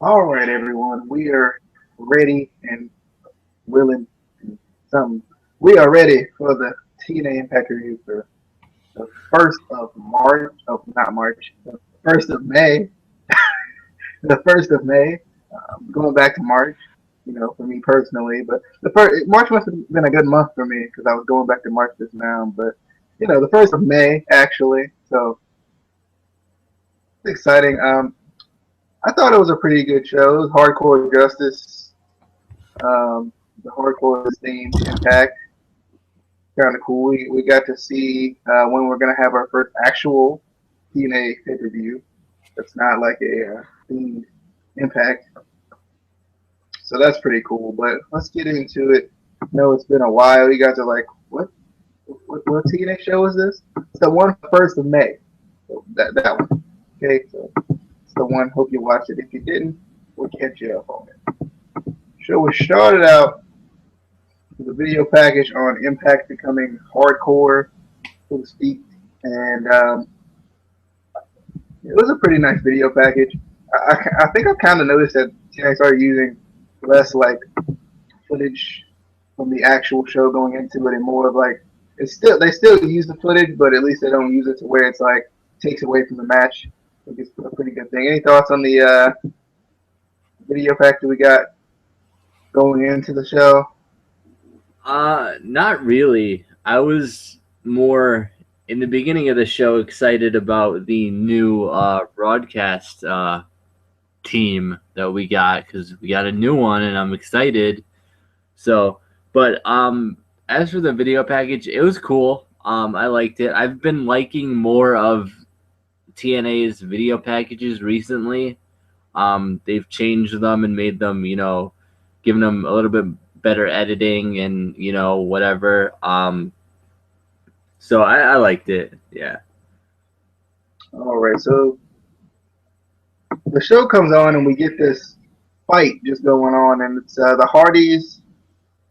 All right, everyone. We are ready and willing. And some. We are ready for the TNA Impact review for the first of March. Oh, not March. The first of May. The first of May. Going back to March. For me personally, but the first March must have been a good month for me because I was going back to March just now. But the first of May actually. So it's exciting. I thought it was a pretty good show. It was Hardcore Justice. The hardcore themed Impact. Kind of cool. We got to see when we're gonna have our first actual TNA pay per view. That's not like a themed Impact. So that's pretty cool. But let's get into it. I know it's been a while. You guys are like, what TNA show is this? It's the one first of May. So that one. Okay, so it's the one. Hope you watched it. If you didn't, we'll catch you up on it. Show was started out with a video package on Impact becoming hardcore, so to speak, and it was a pretty nice video package. I think I've kind of noticed that TNA started using less like footage from the actual show going into it, and more of like they still use the footage, but at least they don't use it to where it's like takes away from the match. I think it's a pretty good thing. Any thoughts on the video package we got going into the show? Not really. I was more in the beginning of the show excited about the new broadcast team that we got because we got a new one and I'm excited. So, but as for the video package, it was cool. I liked it. I've been liking more of TNA's video packages recently. They've changed them and made them, given them a little bit better editing and whatever. So I liked it. Yeah. All right, so the show comes on and we get this fight just going on, and it's the Hardys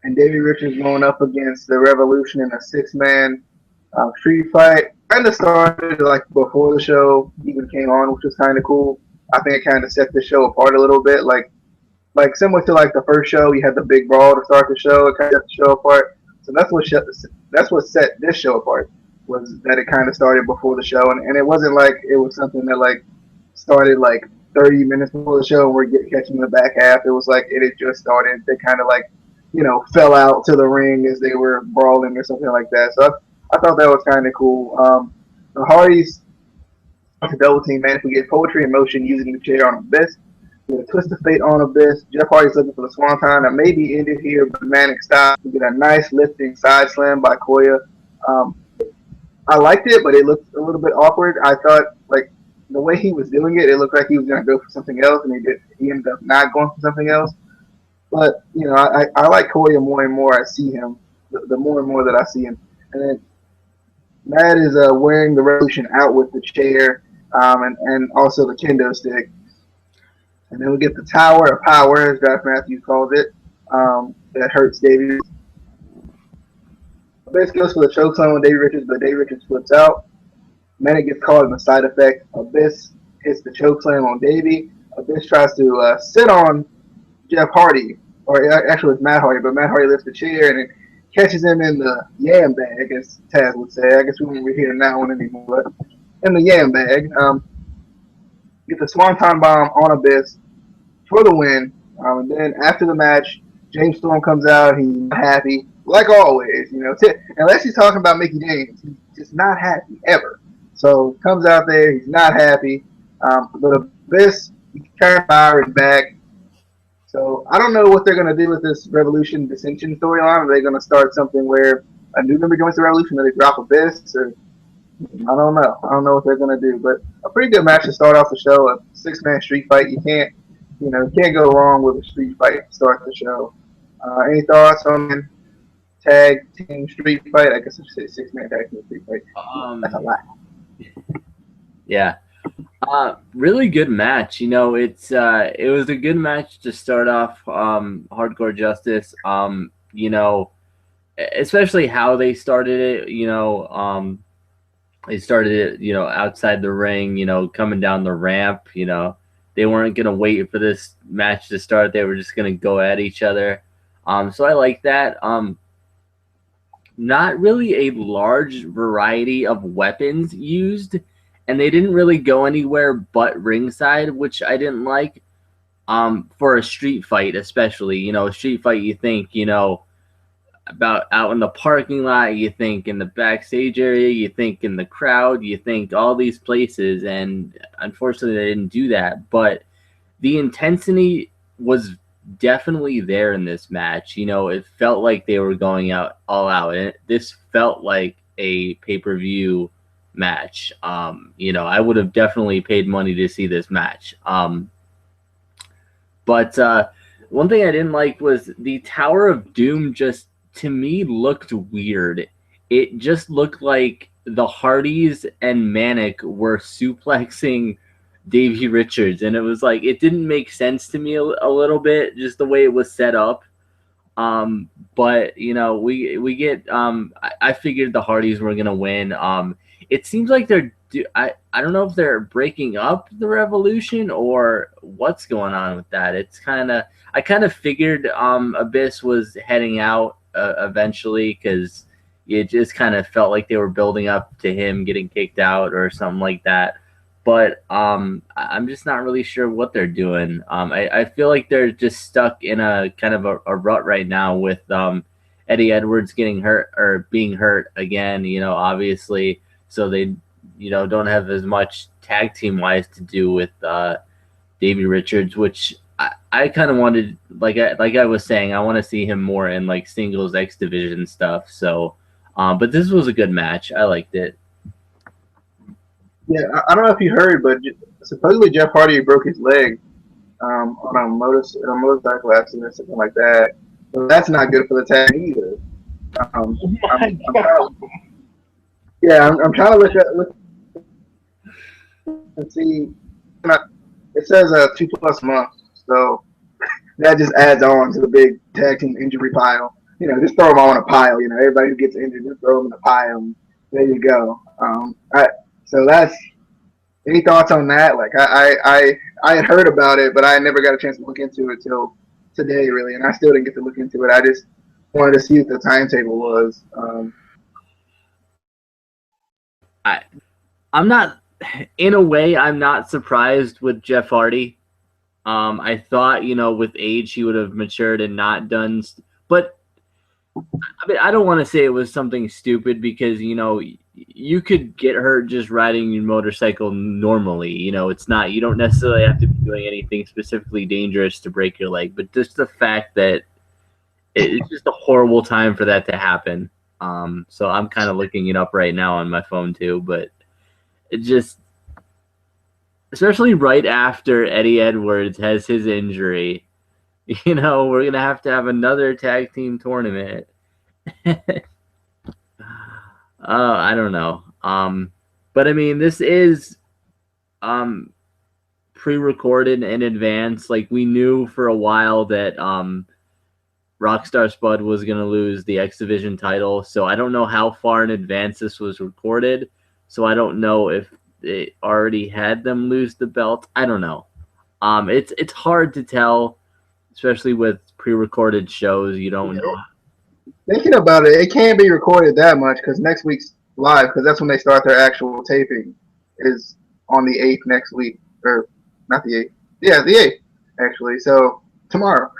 and Davey Richards going up against the Revolution in a six-man street fight. Kind of started like before the show even came on, which was kind of cool. I think it kind of set the show apart a little bit, like similar to like the first show. You had the big brawl to start the show. It kind of set the show apart. So that's what set this show apart, was that it kind of started before the show, and it wasn't like it was something that like started like 30 minutes before the show and we're catching the back half. It was like it had just started. They kind of like fell out to the ring as they were brawling or something like that. So I thought that was kind of cool. The Hardys to double team, man. If we get poetry in motion using the chair on Abyss, we get a twist of fate on Abyss. Jeff Hardy's looking for the swanton that may be ended here, but Manic stop. We get a nice lifting side slam by Koya. Um, I liked it, but it looked a little bit awkward. I thought like the way he was doing it, it looked like he was going to go for something else, and he ended up not going for something else. But I like Koya more and more I see him. The more and more that I see him, and then Matt is wearing the Revolution out with the chair, and also the kendo stick. And then we get the Tower of Power, as Josh Matthews calls it, that hurts Davey. Abyss goes for the chokeslam on Davey Richards, but Davey Richards flips out. Manic gets caught in the side effect. Abyss hits the chokeslam on Davey. Abyss tries to sit on Jeff Hardy, or actually it's Matt Hardy, but Matt Hardy lifts the chair and it catches him in the yam bag, as Taz would say. I guess we won't be hearing that one anymore. But in the yam bag, get the Swanton Bomb on Abyss for the win. And then after the match, James Storm comes out. He's not happy, like always. Unless he's talking about Mickey James, he's just not happy ever. So comes out there, he's not happy. But Abyss turns Byron back. So I don't know what they're going to do with this Revolution dissension storyline. Are they going to start something where a new member joins the Revolution, or they drop Abyss, or I don't know. I don't know what they're going to do. But a pretty good match to start off the show. A six-man street fight. You can't go wrong with a street fight to start the show. Any thoughts on tag team street fight? I guess I should say six-man tag team street fight. That's a lot. Yeah. Really good match. It was a good match to start off Hardcore Justice. Especially how they started it. They started it, outside the ring. Coming down the ramp. they weren't gonna wait for this match to start. They were just gonna go at each other. So I like that. Not really a large variety of weapons used, and they didn't really go anywhere but ringside, which I didn't like. For a street fight, especially, a street fight, you think, about out in the parking lot, you think in the backstage area, you think in the crowd, you think all these places, and unfortunately, they didn't do that. But the intensity was definitely there in this match. It felt like they were going out all out, and this felt like a pay-per-view match. I would have definitely paid money to see this match. But one thing I didn't like was the Tower of Doom. Just to me looked weird. It just looked like the Hardys and Manic were suplexing Davey Richards, and it was like it didn't make sense to me a little bit, just the way it was set up. But we get. I figured the Hardys were gonna win. It seems like they're. I don't know if they're breaking up the Revolution or what's going on with that. It's I kind of figured Abyss was heading out eventually, because it just kind of felt like they were building up to him getting kicked out or something like that. But I'm just not really sure what they're doing. I feel like they're just stuck in a kind of a rut right now with Eddie Edwards getting hurt or being hurt again. Obviously, so they don't have as much tag team wise to do with Davey Richards, which I kind of wanted, like I was saying, I want to see him more in like singles X Division stuff. So, but this was a good match. I liked it. Yeah, I don't know if you heard, but supposedly Jeff Hardy broke his leg on a motorcycle accident or something like that. So that's not good for the tag either. Um, Oh I'm, my I'm god. trying, yeah, I'm trying to look and see. It says 2+ months, so that just adds on to the big tag team injury pile. Just throw them all in a pile. Everybody who gets injured, just throw them in a pile. And there you go. So that's. Any thoughts on that? Like I had heard about it, but I never got a chance to look into it till today, really, and I still didn't get to look into it. I just wanted to see what the timetable was. I I'm not, in a way, I'm not surprised with Jeff Hardy. I thought, with age, he would have matured and not done. But I mean, I don't want to say it was something stupid, because you could get hurt just riding your motorcycle normally. It's not, you don't necessarily have to be doing anything specifically dangerous to break your leg, but just the fact that it's just a horrible time for that to happen. So I'm kind of looking it up right now on my phone too, but it just, especially right after Eddie Edwards has his injury, we're gonna have another tag team tournament. I don't know. But I mean, this is pre-recorded in advance. Like, we knew for a while that Rockstar Spud was gonna lose the X Division title, so I don't know how far in advance this was recorded. So I don't know if they already had them lose the belt. I don't know. It's hard to tell, especially with pre-recorded shows. You don't know. Thinking about it, it can't be recorded that much because next week's live, because that's when they start their actual taping, is on the 8th next week, or not the 8th. Yeah, the 8th actually. So tomorrow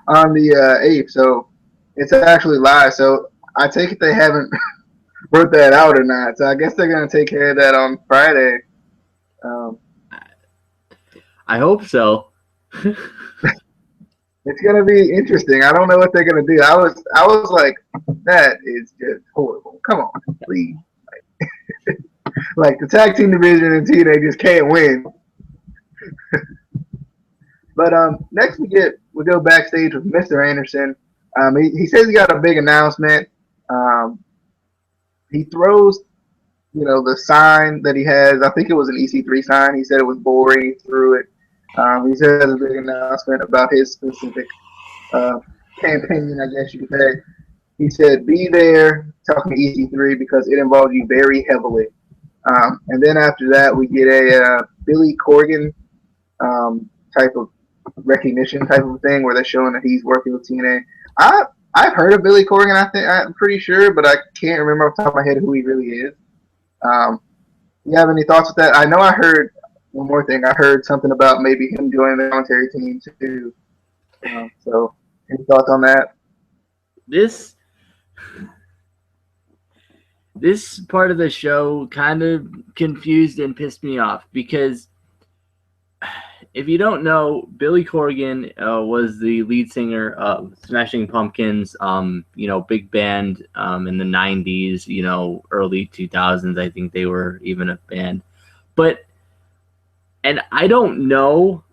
on the 8th. So it's actually live. So I take it they haven't worked that out or not. So I guess they're gonna take care of that on Friday. Um, I hope so. it's gonna be interesting. I don't know what they're gonna do. I was like, that is just horrible. Come on, please. Like the tag team division and TNA just can't win. But next we go backstage with Mr. Anderson. He says he got a big announcement. He throws the sign that he has. I think it was an EC3 sign. He said it was boring. He threw it. He says a big announcement about his specific campaign, I guess you could say. He said, "Be there," talking to EC3, because it involves you very heavily. And then after that, we get a Billy Corgan type of recognition type of thing where they're showing that he's working with TNA. I've heard of Billy Corgan. I'm pretty sure, but I can't remember off the top of my head who he really is. Um, you have any thoughts with that? I know I heard one more thing. I heard something about maybe him joining the commentary team too. So, any thoughts on that? This this part of the show kind of confused and pissed me off because if you don't know, Billy Corgan was the lead singer of Smashing Pumpkins, big band in the 90s, early 2000s. I think they were even a band. And I don't know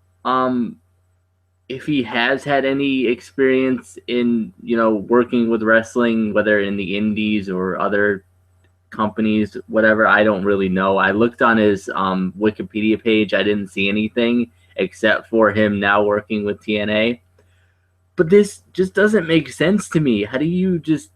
if he has had any experience in, working with wrestling, whether in the indies or other companies, whatever. I don't really know. I looked on his Wikipedia page. I didn't see anything except for him now working with TNA. But this just doesn't make sense to me. How do you just...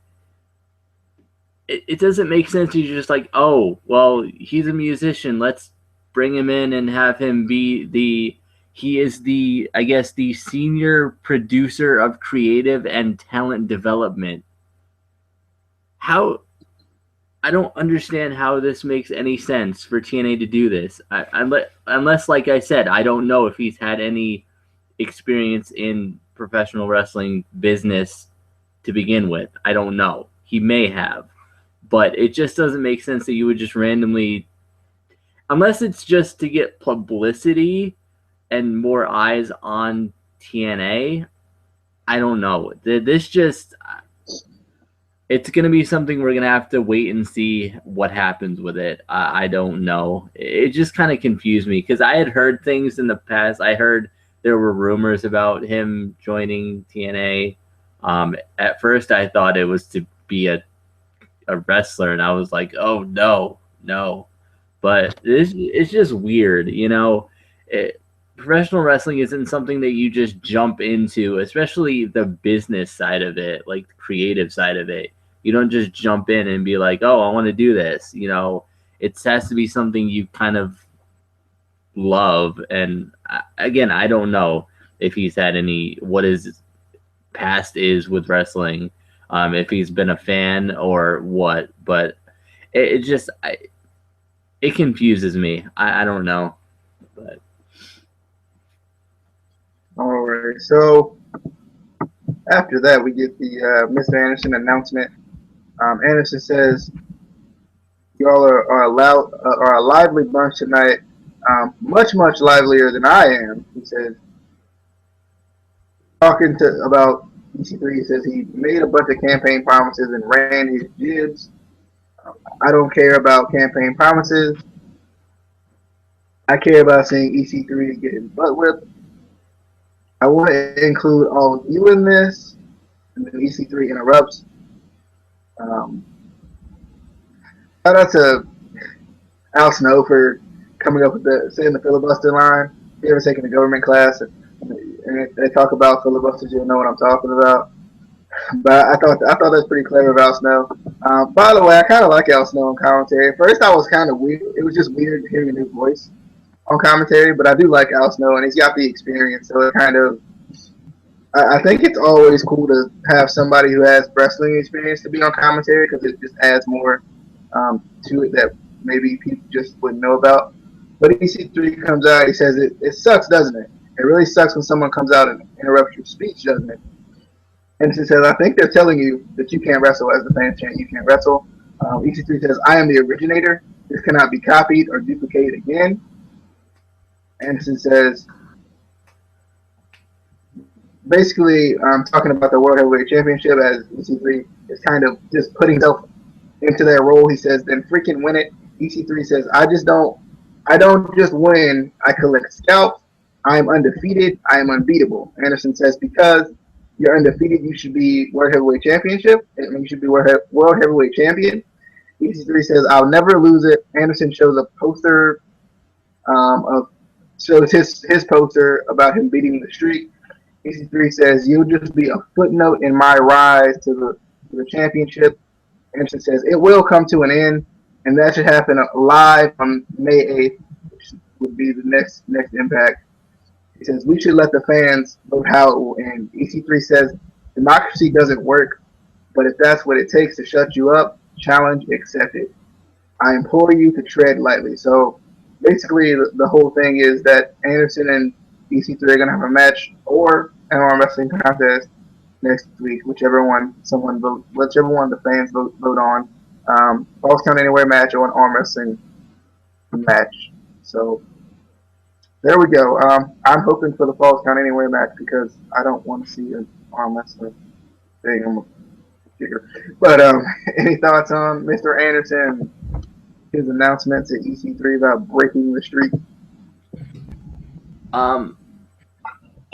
It doesn't make sense. You're just like, oh, well, he's a musician. Let's bring him in and have him be he is the, I guess, the senior producer of creative and talent development. How... I don't understand how this makes any sense for TNA to do this. Unless, like I said, I don't know if he's had any experience in professional wrestling business to begin with. I don't know. He may have. But it just doesn't make sense that you would just randomly... Unless it's just to get publicity and more eyes on TNA, I don't know. This just... It's going to be something we're going to have to wait and see what happens with it. I don't know. It just kind of confused me because I had heard things in the past. I heard there were rumors about him joining TNA. At first, I thought it was to be a wrestler, and I was like, oh, no. But it's just weird, professional wrestling isn't something that you just jump into, especially the business side of it, like the creative side of it. You don't just jump in and be like, oh, I want to do this. It has to be something you kind of love. And again, I don't know if he's had what his past is with wrestling, if he's been a fan or what. But it just it confuses me. I don't know. But All right. So after that, we get the Mr. Anderson announcement. Anderson says, "Y'all are a lively bunch tonight. Much livelier than I am." He says, talking about EC3. He says he made a bunch of campaign promises and ran his jibs. I don't care about campaign promises. I care about seeing EC3 getting butt whipped. I want to include all of you in this. And then EC3 interrupts. Shout out to Al Snow for coming up with saying the filibuster line. If you ever taken a government class and they talk about filibusters, you'll know what I'm talking about. But I thought that was pretty clever of Al Snow. By the way, I kind of like Al Snow on commentary. At first, I was kind of weird. It was just weird hearing a new voice on commentary, but I do like Al Snow, and he's got the experience, so it kind of... I think it's always cool to have somebody who has wrestling experience to be on commentary because it just adds more to it that maybe people just wouldn't know about. But EC3 comes out, he says, it sucks, doesn't it? It really sucks when someone comes out and interrupts your speech, doesn't it? And he says, I think they're telling you that you can't wrestle as the fans chant you can't wrestle. EC3 says, I am the originator. This cannot be copied or duplicated again. Anderson says, basically, talking about the World Heavyweight Championship as EC3 is kind of just putting himself into that role. He says, then freaking win it. EC3 says, I don't just win, I collect scalps. I am undefeated. I am unbeatable. Anderson says, because you're undefeated, you should be World Heavyweight Championship. You should be World Heavyweight Champion. EC3 says, I'll never lose it. Anderson shows a poster shows his poster about him beating the streak. EC3 says, you'll just be a footnote in my rise to the championship. Anderson says, it will come to an end, and that should happen live on May 8th, which would be the next Impact. He says we should let the fans vote how it will end. EC3 says democracy doesn't work, but if that's what it takes to shut you up, challenge accepted. I implore you to tread lightly. So basically, the whole thing is that Anderson and EC3 are going to have a match or an arm wrestling contest next week, whichever one the fans vote on. Falls Count Anywhere match or an arm wrestling match. So there we go. I'm hoping for the Falls Count Anywhere match because I don't want to see an arm wrestling thing. I'm a kicker. But any thoughts on Mr. Anderson? His announcements at EC3 about breaking the streak. Um,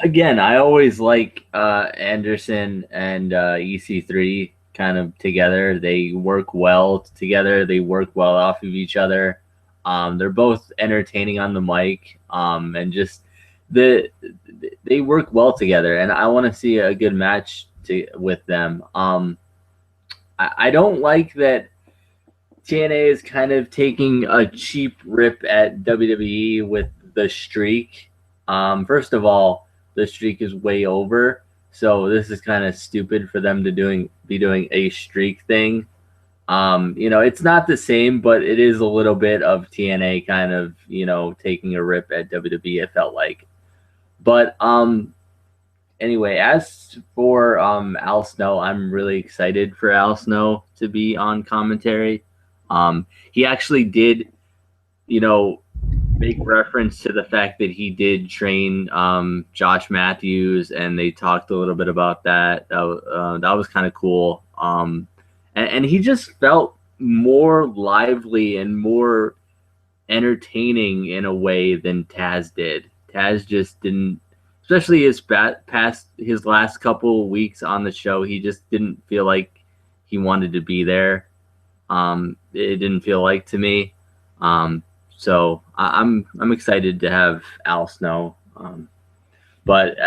Again, I always like Anderson and EC3 kind of together. They work well together. They work well off of each other. They're both entertaining on the mic, and just they work well together. And I want to see a good match with them. I don't like that TNA is kind of taking a cheap rip at WWE with the streak. First of all, the streak is way over, so this is kind of stupid for them to be doing a streak thing. It's not the same, but it is a little bit of TNA kind of taking a rip at WWE. It felt like, but anyway, as for Al Snow, I'm really excited for Al Snow to be on commentary. He actually did, make reference to the fact that he did train Josh Matthews, and they talked a little bit about that. That was kind of cool. And he just felt more lively and more entertaining in a way than Taz did. Taz just didn't, especially past his last couple weeks on the show. He just didn't feel like he wanted to be there. It didn't feel like to me. So I'm excited to have Al Snow. But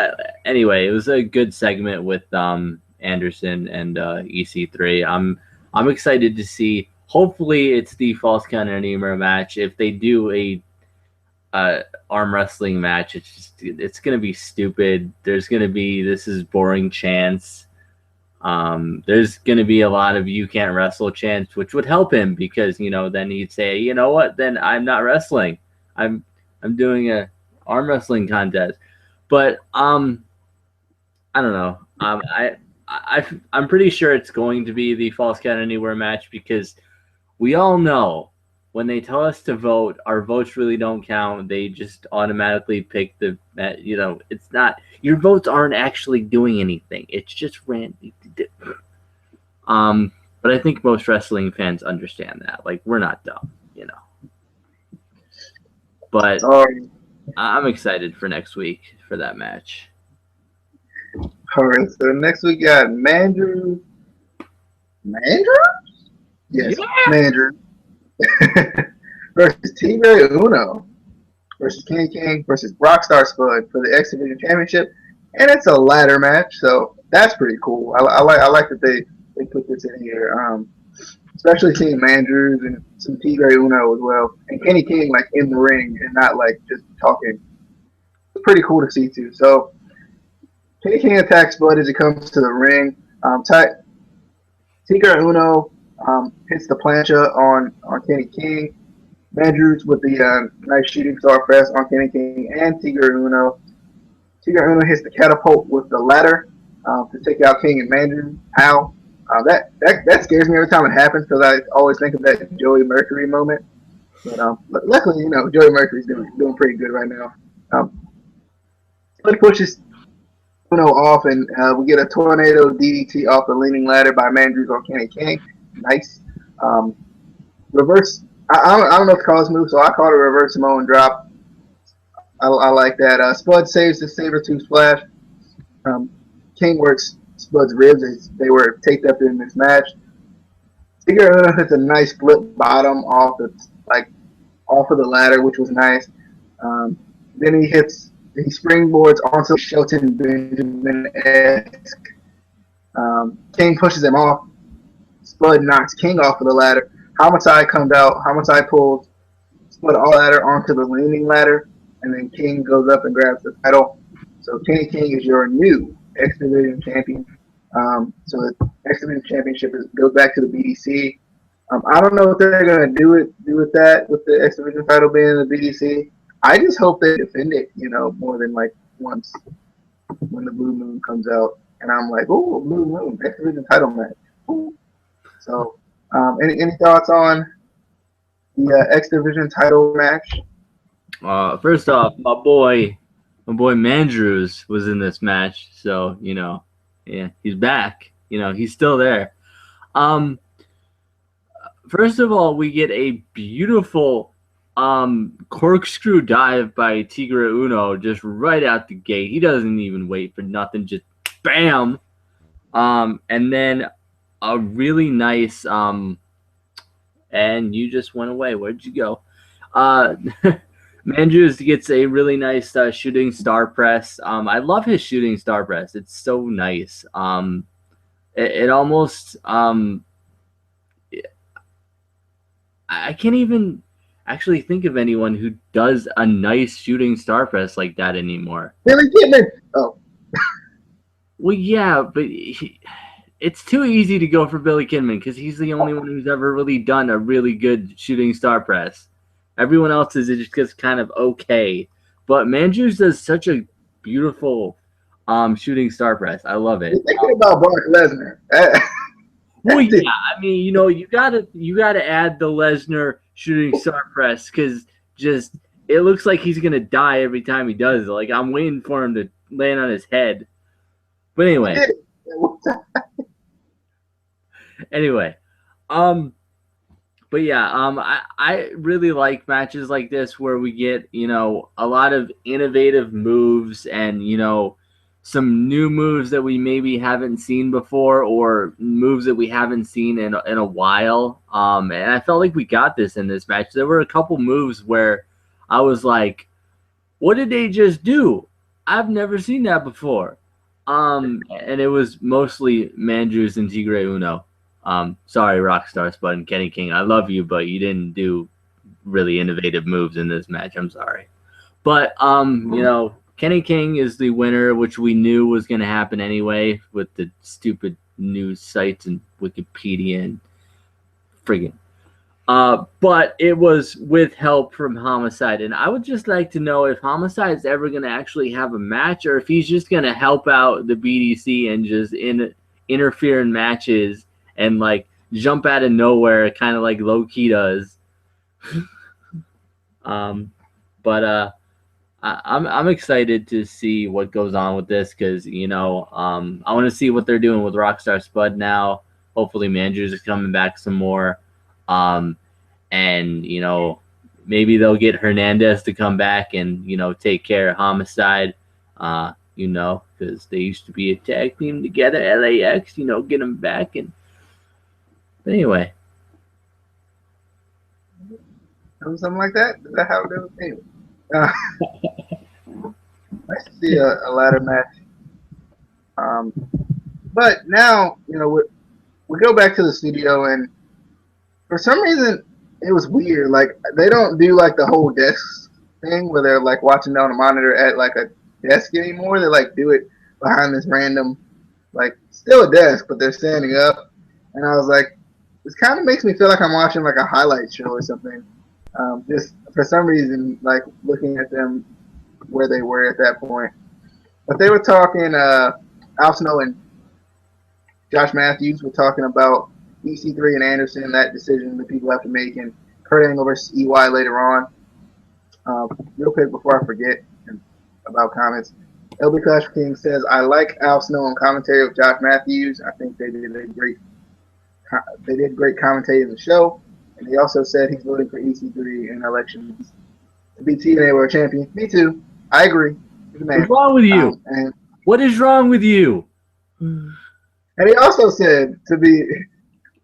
anyway, it was a good segment with Anderson and EC3. I'm excited to see. Hopefully, it's the Falls Count Anywhere match. If they do a arm wrestling match, it's gonna be stupid. There's gonna be this is boring chants. There's going to be a lot of you can't wrestle chants, which would help him because, then he'd say, you know what, then I'm not wrestling. I'm doing a arm wrestling contest. But I don't know. I'm pretty sure it's going to be the Falls Count Anywhere match because we all know when they tell us to vote, our votes really don't count. They just automatically pick it's not, your votes aren't actually doing anything. It's just random. But I think most wrestling fans understand that. Like, we're not dumb, But I'm excited for next week for that match. All right, so next we got Mandrew. Yes, yeah. Mandrew. versus Tigre Uno versus Kenny King versus Rockstar Spud for the X Division Championship, and it's a ladder match, so that's pretty cool. I like that they put this in here, especially seeing Mandrews and some Tigre Uno as well, and Kenny King like in the ring and not like just talking. It's pretty cool to see too. So Kenny King attacks Spud as he comes to the ring. Tigre Uno hits the plancha on Kenny King. Mandrews with the nice shooting star press on Kenny King and Tigre Uno. Tigre Uno hits the catapult with the ladder to take out King and Mandrews. How? That scares me every time it happens because I always think of that Joey Mercury moment. But luckily, Joey Mercury's doing pretty good right now. But he pushes Uno off, and we get a tornado DDT off the leaning ladder by Mandrews on Kenny King. Nice. Reverse. I don't know if Carl's move, so I call it a reverse Samoan drop. I like that. Spud saves the Sabertooth splash. King works Spud's ribs. They were taped up in this match. Tigre hits a nice flip bottom off of the ladder, which was nice. Then he springboards onto Shelton Benjamin-esque. King pushes him off. Spud knocks King off of the ladder. Homicide comes out. Homicide pulls Spud all ladder onto the leaning ladder. and then King goes up and grabs the title. So Kenny King is your new X Division champion. So the X Division championship goes back to the BDC. I don't know what they're gonna do with that with the X Division title being in the BDC. I just hope they defend it, more than like once when the Blue Moon comes out, and I'm like, oh, Blue Moon X Division title match. Ooh. So, any thoughts on the X Division title match? First off, my boy Mandrews was in this match, so yeah, he's back. He's still there. First of all, we get a beautiful corkscrew dive by Tigre Uno just right out the gate. He doesn't even wait for nothing, just bam. And then a really nice and you just went away. Where'd you go? Mandrews gets a really nice shooting star press. I love his shooting star press. It's so nice. It almost I can't even actually think of anyone who does a nice shooting star press like that anymore. Billy Kidman. Oh, well, yeah, but it's too easy to go for Billy Kidman because he's the only one who's ever really done a really good shooting star press. Everyone else is just kind of okay. But Mandrews does such a beautiful shooting star press. I love it. You're thinking about Brock Lesnar. Well, yeah, I mean, you gotta add the Lesnar shooting star press because just it looks like he's gonna die every time he does it. Like I'm waiting for him to land on his head. But anyway, but yeah, I really like matches like this where we get a lot of innovative moves and some new moves that we maybe haven't seen before or moves that we haven't seen in a while. And I felt like we got this in this match. There were a couple moves where I was like, what did they just do? I've never seen that before. And it was mostly Mandrews and Tigre Uno. Sorry, Rockstar Spud and Kenny King. I love you, but you didn't do really innovative moves in this match. I'm sorry. But, Kenny King is the winner, which we knew was going to happen anyway with the stupid news sites and Wikipedia and friggin'. But it was with help from Homicide. And I would just like to know if Homicide's ever going to actually have a match or if he's just going to help out the BDC and just interfere in matches and like jump out of nowhere, kind of like Low-Key does. I'm excited to see what goes on with this because I want to see what they're doing with Rockstar Spud now. Hopefully, Mandrews is coming back some more, and maybe they'll get Hernandez to come back and take care of Homicide. Because they used to be a tag team together, LAX. Get them back and. But anyway. Something like that? Is that how it goes? Anyway. Nice to see a ladder match. But now, we go back to the studio, and for some reason, it was weird. Like, they don't do, like, the whole desk thing where they're, like, watching down a monitor at, like, a desk anymore. They, like, do it behind this random, like, still a desk, but they're standing up. And I was like, this kind of makes me feel like I'm watching, like, a highlight show or something. Just for some reason, like looking at them where they were at that point. But they were talking, Al Snow and Josh Matthews were talking about EC3 and Anderson, that decision that people have to make, and Kurt Angle versus EY later on. Real quick before I forget about comments, LB Clash King says, I like Al Snow on commentary with Josh Matthews. I think they did great commentating in the show. And he also said he's voting for EC3 in elections to be TNA World Champion. Me too. I agree. What's wrong with you? What is wrong with you? And he also said to be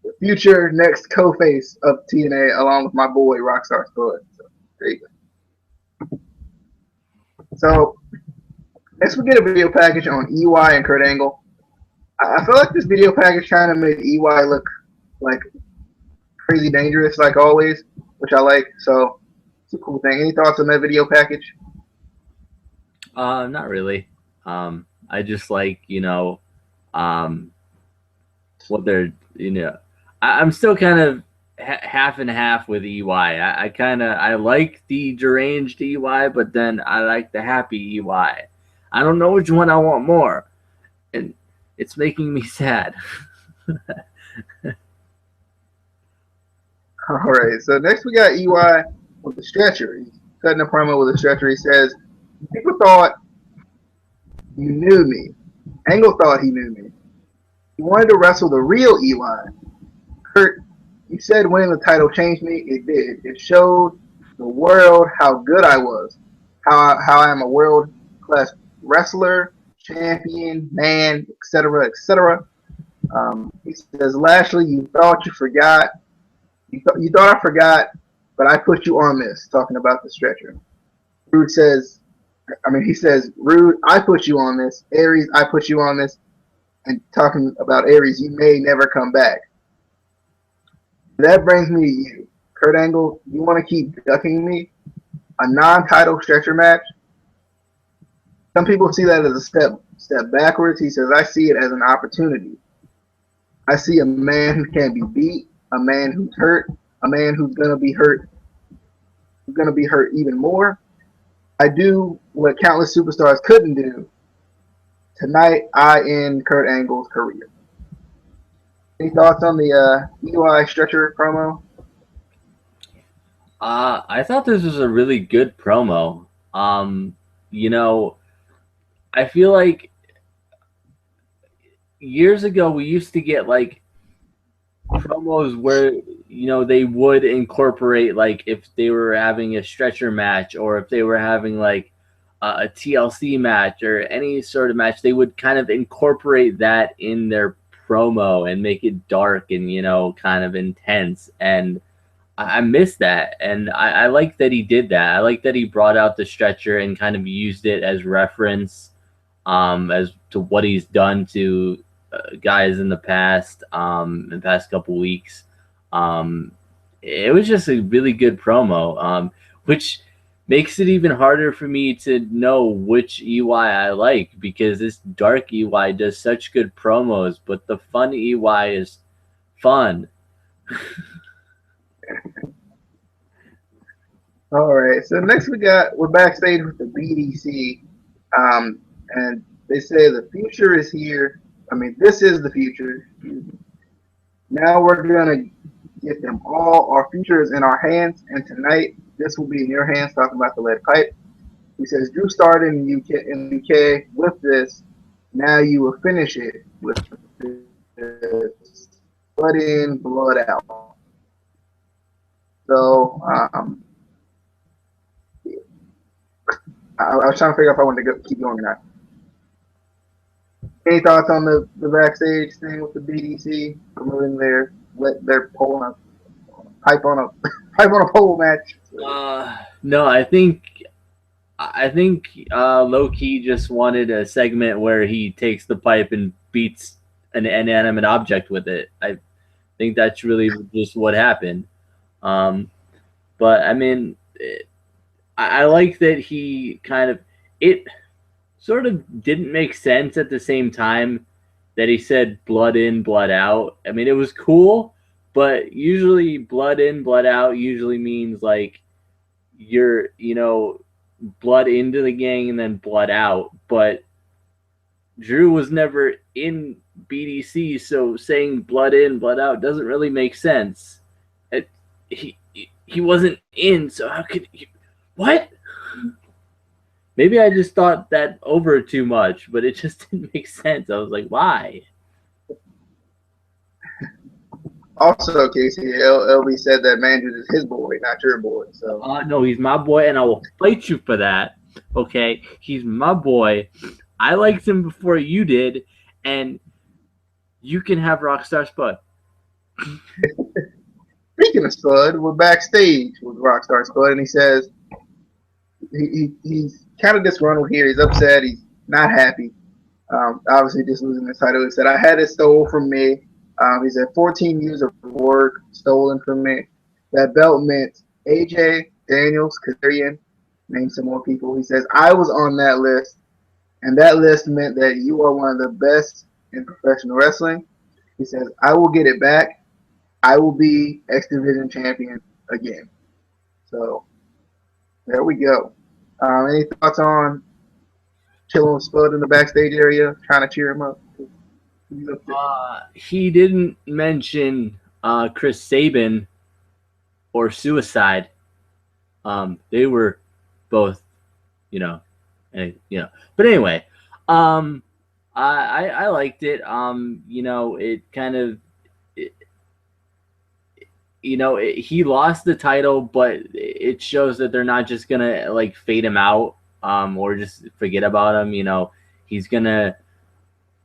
the future next co-face of TNA along with my boy Rockstar Spud. So there you go. So next we get a video package on EY and Kurt Angle. I feel like this video package kind of made EY look like crazy dangerous like always, which I like. So it's a cool thing. Any thoughts on that video package? Not really. I just like, um, what they're, I'm still kind of half and half with EY. I kind of I like the deranged EY, but then I like the happy EY. I don't know which one I want more, and it's making me sad. All right. So next we got EY with the stretcher. He's cutting a promo with a stretcher. He says, "People thought you knew me. Angle thought he knew me. He wanted to wrestle the real EY. Kurt, you said winning the title changed me. It did. It showed the world how good I was, how I am a world class wrestler, champion, man, etc., etc." He says, "Lashley, you thought you forgot. You thought I forgot, but I put you on this." Talking about the stretcher. Rude says, he says, "Rude, I put you on this. Aries, I put you on this." And talking about Aries, you may never come back. That brings me to you, Kurt Angle. You want to keep ducking me? A non-title stretcher match? Some people see that as a step backwards. He says, I see it as an opportunity. I see a man who can't be beat, a man who's hurt, a man who's gonna be hurt, even more. I do what countless superstars couldn't do. Tonight, I end Kurt Angle's career. Any thoughts on the EY stretcher promo? I thought this was a really good promo. You know, I feel like years ago we used to get like promos where they would incorporate, like, if they were having a stretcher match or if they were having like a TLC match or any sort of match, they would kind of incorporate that in their promo and make it dark and kind of intense. And I miss that, and I like that he did that. I like that he brought out the stretcher and kind of used it as reference, as to what he's done to guys in the past couple weeks. Um, it was just a really good promo, which makes it even harder for me to know which EY I like, because this dark EY does such good promos, but the fun EY is fun. All right. So next we're backstage with the BDC, and they say the future is here. This is the future. Now we're gonna get them all. Our future is in our hands, and tonight this will be in your hands. Talking about the lead pipe. He says Drew started in the UK with this. Now you will finish it with this. Blood in, blood out. So I was trying to figure out if I wanted to keep going or not. Any thoughts on the backstage thing with the BDC promoting their pole on a pipe on a pipe on a pole match? No, I think low key just wanted a segment where he takes the pipe and beats an inanimate object with it. I think that's really just what happened. But I like that he kind of, it sort of didn't make sense at the same time that he said blood in, blood out. It was cool, but usually blood in, blood out usually means like you're, blood into the gang and then blood out. But Drew was never in BDC, so saying blood in, blood out doesn't really make sense. He wasn't in, so how could he, what? Maybe I just thought that over too much, but it just didn't make sense. I was like, why? Also, Casey, LB said that Mandrews is his boy, not your boy. So No, he's my boy, and I will fight you for that. Okay, he's my boy. I liked him before you did, and you can have Rockstar Spud. speaking of Spud, we're backstage with Rockstar Spud, and he says he's kind of disgruntled here. He's upset. He's not happy. Obviously, just losing the title. He said, I had it stolen from me. He said, 14 years of work stolen from me. That belt meant AJ, Daniels, Kazarian, Name some more people. He says, I was on that list, and that list meant that you are one of the best in professional wrestling. He says, I will get it back. I will be X Division champion again. So there we go. Any thoughts on chilling with Spud in the backstage area, trying to cheer him up? He didn't mention Chris Sabin or Suicide. They were both, you know, But anyway, I liked it. It kind of, it, he lost the title, but it shows that they're not just gonna like fade him out, or just forget about him. He's gonna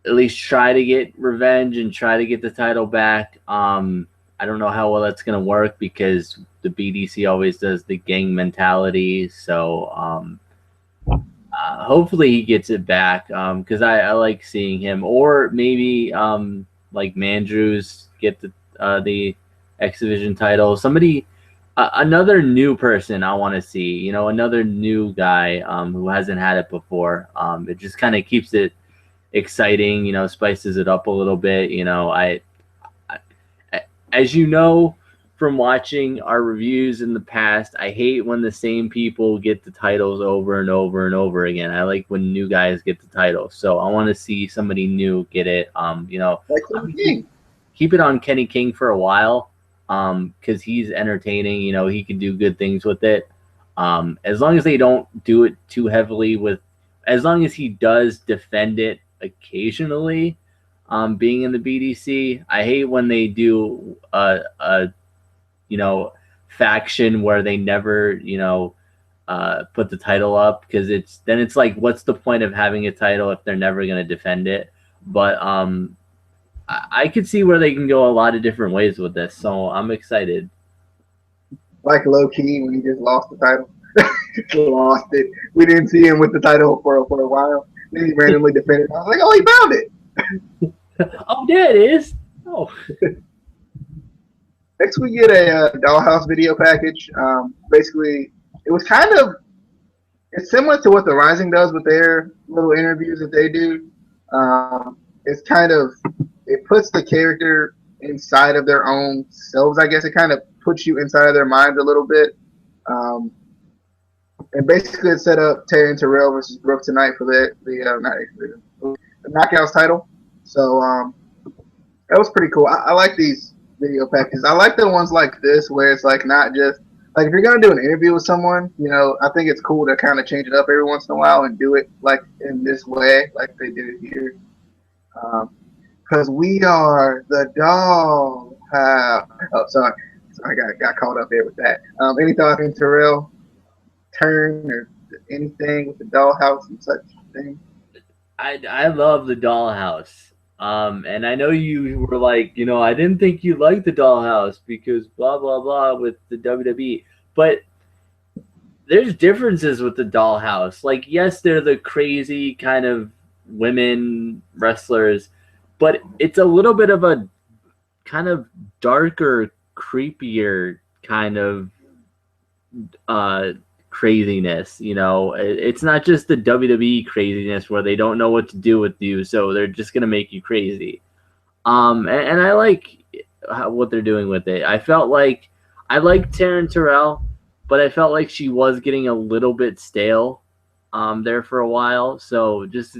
at least try to get revenge and try to get the title back. I don't know how well that's going to work because the BDC always does the gang mentality. So hopefully he gets it back because I like seeing him. Or maybe like Mandrews get the X Division title. Somebody, another new person I want to see. Another new guy who hasn't had it before. It just kind of keeps it exciting, spices it up a little bit. I as you know from watching our reviews in the past, I hate when the same people get the titles over and over and over again. I like when new guys get the title, so I want to see somebody new get it. Keep it on Kenny King for a while, because he's entertaining. He can do good things with it. As long as they don't do it too heavily as long as he does defend it occasionally, being in the BDC. I hate when they do a faction where they never put the title up, because it's like, what's the point of having a title if they're never going to defend it? But I could see where they can go a lot of different ways with this, so I'm excited. Like low key when he just lost the title. Lost it. We didn't see him with the title for a while. Then he randomly defended. I was like, oh, he found it. Oh, there it is. Oh. Next, we get a Dollhouse video package. Basically, it's similar to what the Rising does with their little interviews that they do. It puts the character inside of their own selves. I guess it kind of puts you inside of their minds a little bit. And basically, it set up Terry and Terrell versus Brooke tonight for the Knockouts title. So that was pretty cool. I like these video packages. I like the ones like this where it's like not just like if you're gonna do an interview with someone, I think it's cool to kind of change it up every once in a while and do it like in this way, like they did it here. Because we are the doll. Oh, sorry, I got caught up here with that. Any thoughts on Terrell turn or anything with the dollhouse and such thing? I love the dollhouse. And I know you were like, I didn't think you liked the dollhouse because blah, blah, blah with the WWE. But there's differences with the dollhouse. Like, yes, they're the crazy kind of women wrestlers, but it's a little bit of a kind of darker, creepier kind of craziness. It's not just the WWE craziness where they don't know what to do with you, so they're just gonna make you crazy. And I like what they're doing with it. I felt like I liked Taryn Terrell, but I felt like she was getting a little bit stale there for a while. So just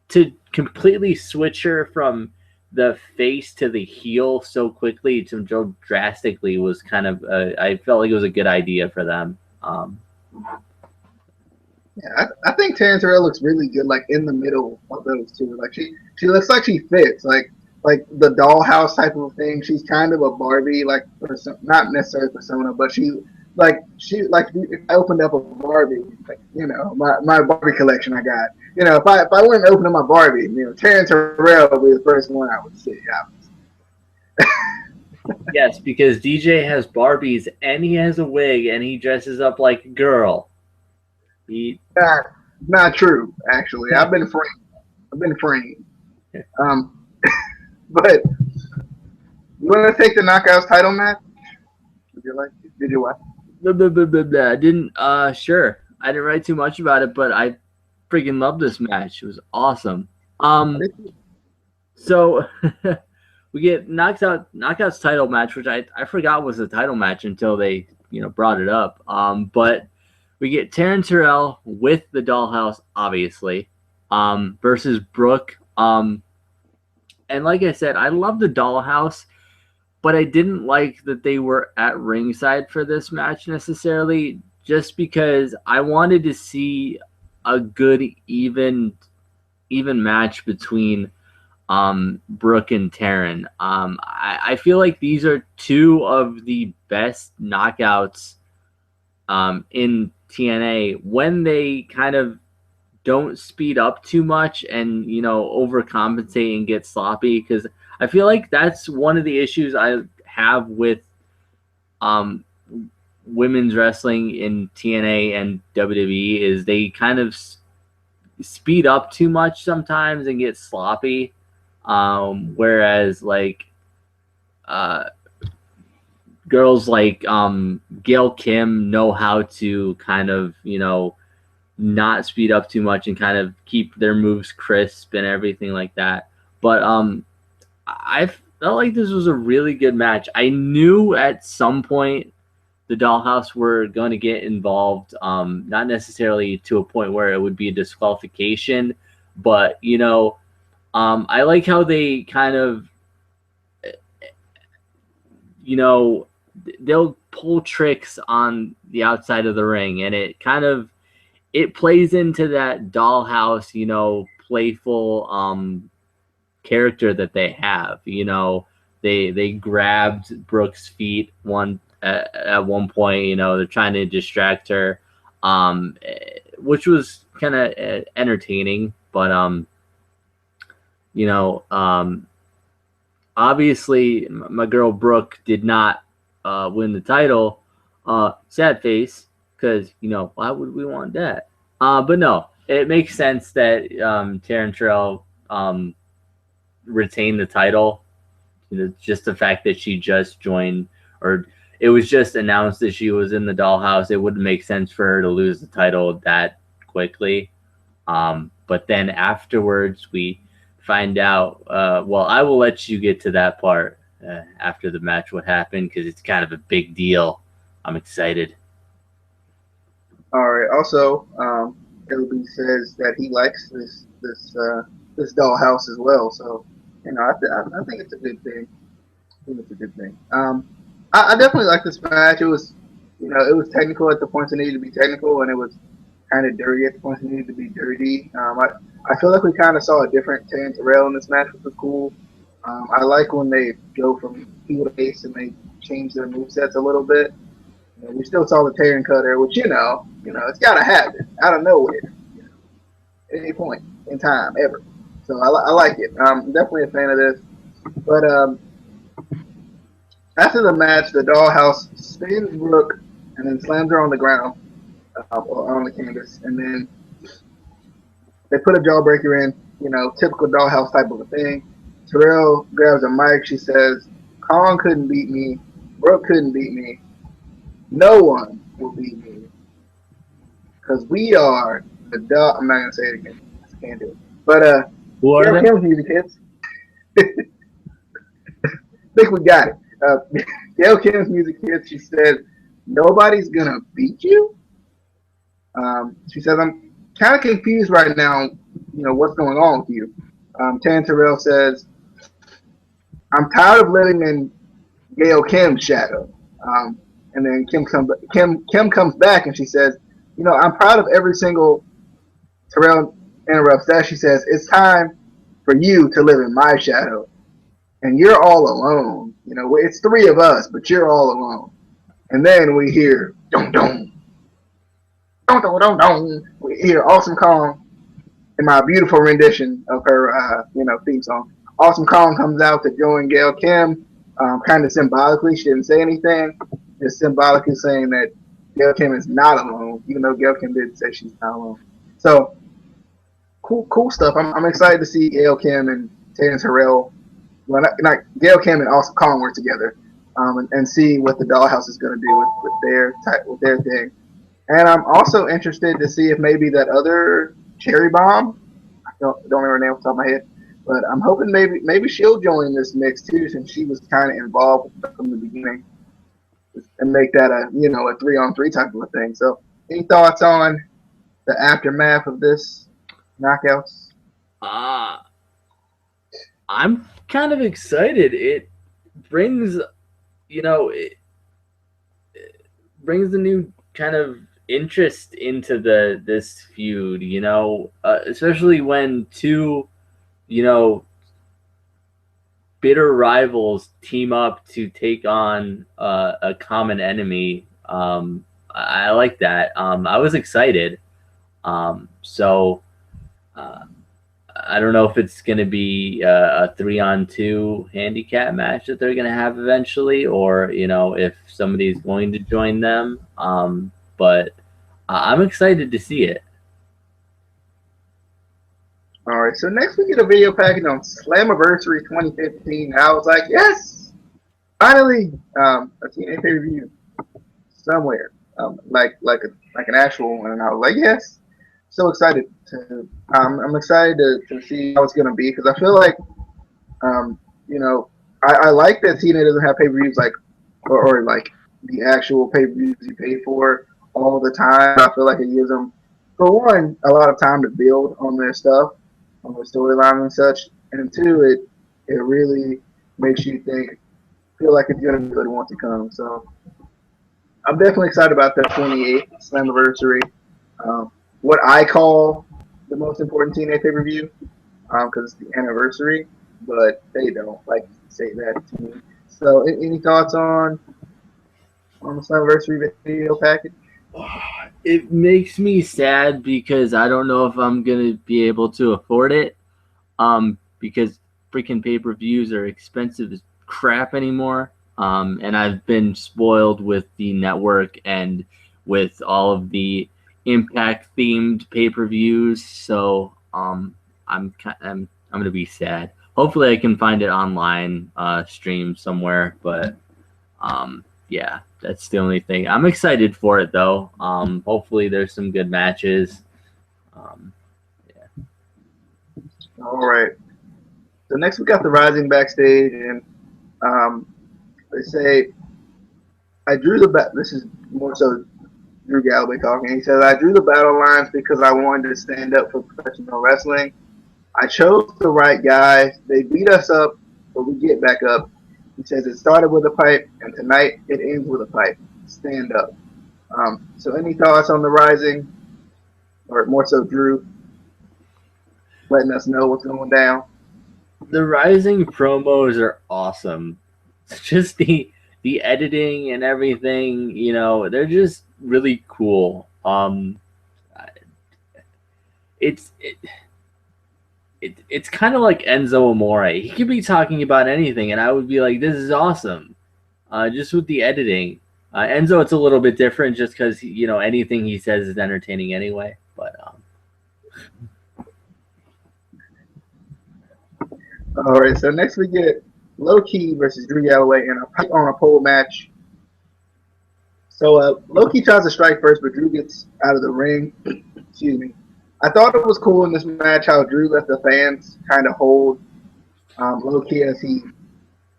to completely switch her from the face to the heel so quickly, so drastically, was kind of I felt like it was a good idea for them. Yeah, I think Taryn Terrell looks really good, like in the middle of those two. Like she looks like she fits, like the dollhouse type of thing. She's kind of a Barbie, like not necessarily persona, but she if I opened up a Barbie, like my Barbie collection I got. If I went and opened up my Barbie, Taryn Terrell would be the first one I would see. Yes, because DJ has Barbies and he has a wig and he dresses up like a girl. Not true, actually. I've been framed. But you want to take the Knockouts title match? Did you watch? I didn't. Sure. I didn't write too much about it, but I freaking loved this match. It was awesome. So we get knockouts title match, which I forgot was a title match until they brought it up. But we get Taryn Terrell with the Dollhouse, obviously, versus Brooke. And like I said, I love the Dollhouse, but I didn't like that they were at ringside for this match necessarily, just because I wanted to see a good even match between Brooke and Taryn. I feel like these are two of the best knockouts in TNA when they kind of don't speed up too much and overcompensate and get sloppy, because I feel like that's one of the issues I have with um, women's wrestling in TNA and WWE is they kind of speed up too much sometimes and get sloppy. Whereas like girls like Gail Kim know how to kind of not speed up too much and kind of keep their moves crisp and everything like that. But I felt like this was a really good match. I knew at some point the Dollhouse were going to get involved, not necessarily to a point where it would be a disqualification, but I like how they kind of they'll pull tricks on the outside of the ring, and it plays into that Dollhouse, playful character that they have. They grabbed Brooke's feet at one point. They're trying to distract her, which was kind of entertaining. But obviously my girl Brooke did not win the title. Sad face, because why would we want that? But no, it makes sense that Taryn Terrell retained the title. Just the fact that she just joined, or it was just announced that she was in the Dollhouse, it wouldn't make sense for her to lose the title that quickly. But then afterwards, we find out. Well, I will let you get to that part after the match, what happened, because it's kind of a big deal. I'm excited. All right. Also, LB says that he likes this Dollhouse as well. So, I think it's a good thing. I think it's a good thing. I definitely like this match. It was, it was technical at the points it needed to be technical, and it was kind of dirty at the points it needed to be dirty. I feel like we kind of saw a different Taryn Terrell in this match, which was cool. I like when they go from heel to face and they change their movesets a little bit. We still saw the Taryn Cutter, which it's got to happen out of nowhere, at any point in time ever. So I like it. I'm definitely a fan of this. But after the match, the Dollhouse spins Brooke and then slams her on the ground or on the canvas, and then they put a jawbreaker in. Typical Dollhouse type of a thing. Terrell grabs a mic. She says, "Kong couldn't beat me. Brooke couldn't beat me. No one will beat me, because we are the dog." I'm not gonna say it again. I can't do it. But Who are they? Gail Kim's music hits. I think we got it. Gail Kim's music hits. She said, "Nobody's gonna beat you." She says, "I'm kind of confused right now. What's going on with you?" Taryn Terrell says, "I'm tired of living in Gail Kim's shadow." And then Kim comes back and she says, "I'm proud of every single." Terrell interrupts that. She says, "It's time for you to live in my shadow, and you're all alone. It's three of us, but you're all alone." And then we hear dong dong, dong dong dong dong. We hear Awesome Kong in my beautiful rendition of her, theme song. Awesome Kong comes out to join Gail Kim, kind of symbolically. She didn't say anything, just symbolically saying that Gail Kim is not alone, even though Gail Kim did say she's not alone. So cool stuff. I'm excited to see Gail Kim and Taryn Terrell, well, not Gail Kim and Awesome Kong work together, and see what the Dollhouse is going to do with their thing. And I'm also interested to see if maybe that other Cherry Bomb, I don't remember her name off the top of my head, but I'm hoping maybe she'll join this mix too, since she was kind of involved from the beginning, and make that a 3-on-3 type of a thing. So, any thoughts on the aftermath of this knockouts? Uh, I'm kind of excited. It brings, it brings a new kind of interest into this feud. Especially when two, you know, bitter rivals team up to take on a common enemy. I like that. I was excited. So uh, I don't know if it's going to be a 3-on-2 handicap match that they're going to have eventually, or if somebody's going to join them. But I'm excited to see it. All right, so next we get a video package on Slammiversary 2015. I was like, yes, finally, a TNA pay-per-view somewhere, like an actual one, and I was like, yes, so excited to. I'm excited to see how it's gonna be because I feel like, um, you know, I like that TNA doesn't have pay-per-views or like the actual pay-per-views you pay for all the time. I feel like it gives them, for one, a lot of time to build on their stuff, on their storyline and such, and two, it really makes you feel like it's gonna be good once it comes. So I'm definitely excited about that 28th Slammiversary. What I call the most important TNA pay per view because it's the anniversary, but they don't like to say that to me. So, any thoughts on the Slammiversary video package? It makes me sad because I don't know if I'm gonna be able to afford it. Because freaking pay-per-views are expensive as crap anymore. And I've been spoiled with the network and with all of the Impact themed pay-per-views. So I'm gonna be sad. Hopefully, I can find it online, stream somewhere. But yeah, that's the only thing. I'm excited for it though. Hopefully, there's some good matches. Um, All right. So next we got the Rising backstage, and they say I drew the bat. This is more so Drew Galloway talking. He says I drew the battle lines because I wanted to stand up for professional wrestling. I chose the right guys. They beat us up, but we get back up. He says it started with a pipe, and tonight it ends with a pipe. Stand up. So, any thoughts on the Rising, or more so Drew, letting us know what's going down? the Rising promos are awesome. It's just the editing and everything, they're just really cool. It's it's kind of like Enzo Amore. He could be talking about anything, and I would be like, "This is awesome." Just with the editing, Enzo, it's a little bit different, just because anything he says is entertaining anyway. But All right, so next we get Low Key versus Drew Galloway in a pipe on a pole match. So Low Key tries to strike first, but Drew gets out of the ring. Excuse me. I thought it was cool in this match how Drew let the fans kind of hold Low Key as he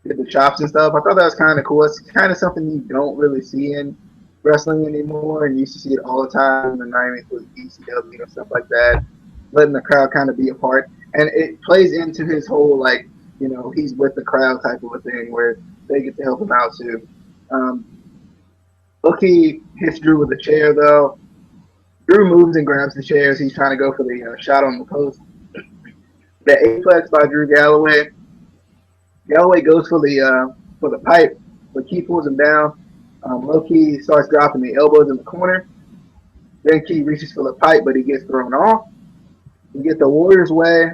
did the chops and stuff. I thought that was kind of cool. It's kind of something you don't really see in wrestling anymore, and you used to see it all the time in the 90s with ECW and stuff like that, letting the crowd kind of be a part. And it plays into his whole, like, he's with the crowd type of a thing where they get to help him out too. Loki hits Drew with a chair, though. Drew moves and grabs the chairs. He's trying to go for the shot on the post. The apex by Drew Galloway. Galloway goes for the pipe, but Key pulls him down. Low-Key starts dropping the elbows in the corner. Then Key reaches for the pipe, but he gets thrown off. We get the Warriors Way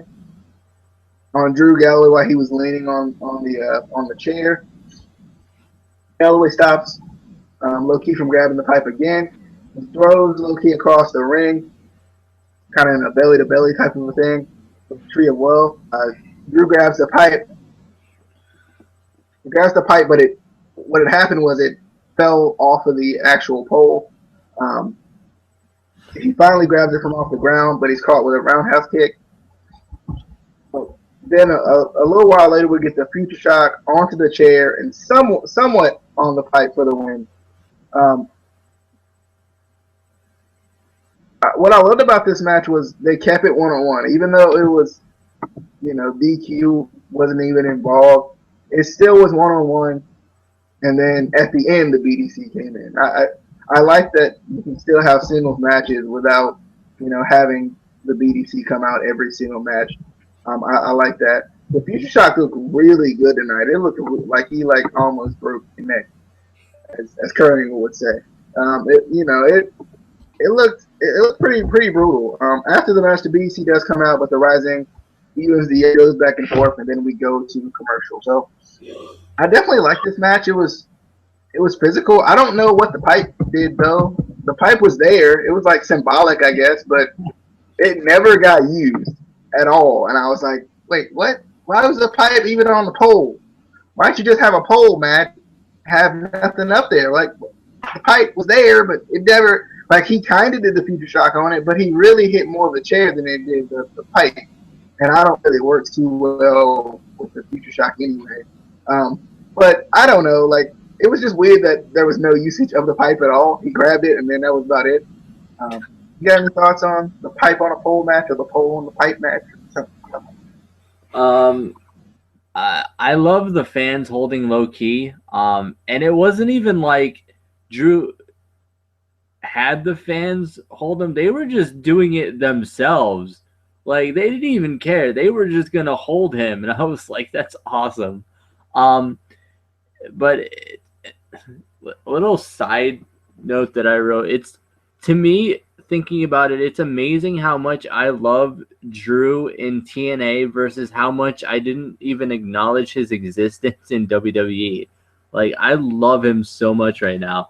on Drew Galloway while he was leaning on the chair. Galloway stops Low-Key from grabbing the pipe again. He throws Low-Key across the ring, kind of in a belly-to-belly type of a thing. Tree of Woe. Drew grabs the pipe. He grabs the pipe, but what had happened was it fell off of the actual pole. He finally grabs it from off the ground, but he's caught with a roundhouse kick. So then a little while later, we get the future shock onto the chair and somewhat on the pipe for the win. Um, what I loved about this match was they kept it 1-on-1, even though it was, DQ wasn't even involved. It still was 1-on-1, and then at the end, the BDC came in. I like that you can still have singles matches without, having the BDC come out every single match. I like that. The Future Shock looked really good tonight. It looked like he almost broke his neck, as Kurt Angle would say. It looked pretty brutal. After the match, the BDC does come out, but the Rising evens the air, goes back and forth, and then we go to commercial. So I definitely like this match. It was physical. I don't know what the pipe did though. The pipe was there. It was like symbolic, I guess, but it never got used at all. And I was like, wait, what? Why was the pipe even on the pole? Why don't you just have a pole match? Have nothing up there. Like the pipe was there, but it never. Like he kind of did the future shock on it, but he really hit more of the chair than it did the pipe. And I don't really work too well with the future shock anyway. But I don't know. Like it was just weird that there was no usage of the pipe at all. He grabbed it, and then that was about it. You got any thoughts on the pipe on a pole match or the pole on the pipe match? I love the fans holding low key. And it wasn't even like Drew had the fans hold them. They were just doing it themselves. Like they didn't even care. They were just gonna hold him, and I was like, "That's awesome." But a little side note that I wrote. It's to me thinking about it. It's amazing how much I love Drew in TNA versus how much I didn't even acknowledge his existence in WWE. Like I love him so much right now.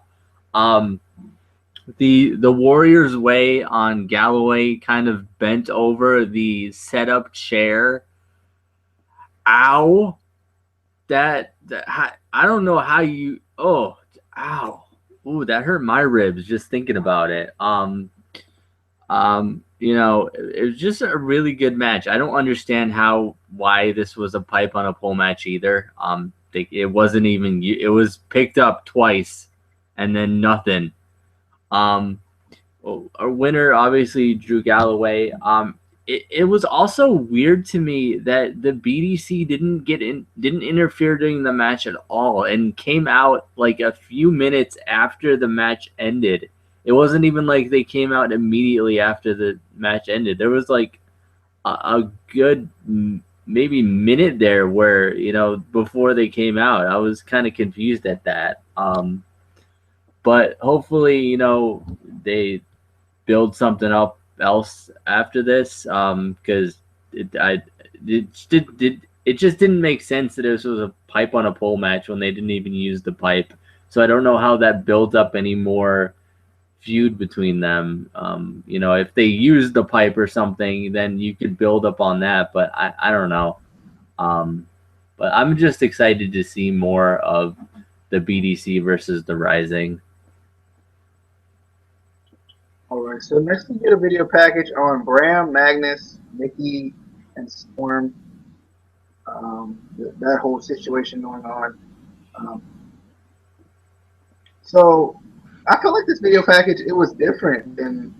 The Warriors way on Galloway kind of bent over the setup chair. Ow. That I don't know how you ow. Ooh, that hurt my ribs just thinking about it. It was just a really good match. I don't understand why this was a pipe on a pole match either. It wasn't even, it was picked up twice and then nothing. Our winner, obviously, Drew Galloway. It was also weird to me that the BDC didn't interfere during the match at all and came out like a few minutes after the match ended. It wasn't even like they came out immediately after the match ended. There was like a good maybe minute there where, before they came out. I was kind of confused at that. But hopefully, they build something up else after this, because it just didn't make sense that this was a pipe on a pole match when they didn't even use the pipe. So I don't know how that builds up any more feud between them. If they use the pipe or something, then you could build up on that. But I don't know. But I'm just excited to see more of the BDC versus the Rising. All right, so next we get a video package on Bram, Magnus, Nikki, and Storm. That whole situation going on. So I feel like this video package, it was different than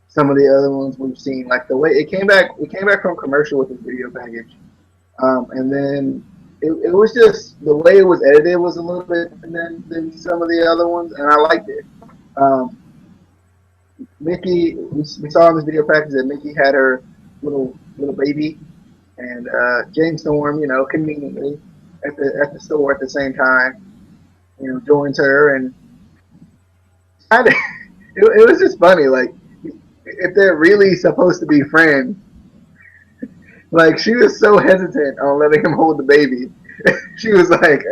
some of the other ones we've seen. Like the way we came back from commercial with this video package, and then it was just the way it was edited was a little bit different than some of the other ones, and I liked it. Mickey, we saw in this video package that Mickey had her little baby, and James Storm, conveniently at the store at the same time, joins her, and kinda, it was just funny. Like if they're really supposed to be friends, like she was so hesitant on letting him hold the baby. She was like,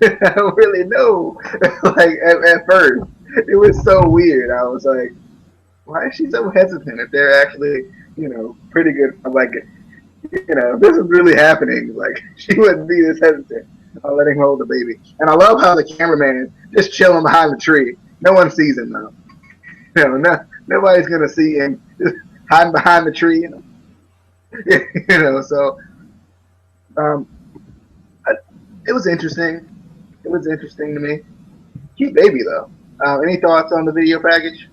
I don't really know. Like at first. It was so weird. I was like, why is she so hesitant if they're actually, pretty good? I'm like, this is really happening. Like, she wouldn't be this hesitant on letting him hold the baby. And I love how the cameraman is just chilling behind the tree. No one sees him, though. Nobody's gonna see him hiding behind the tree. So um, it was interesting. It was interesting to me. Cute baby though. Any thoughts on the video package?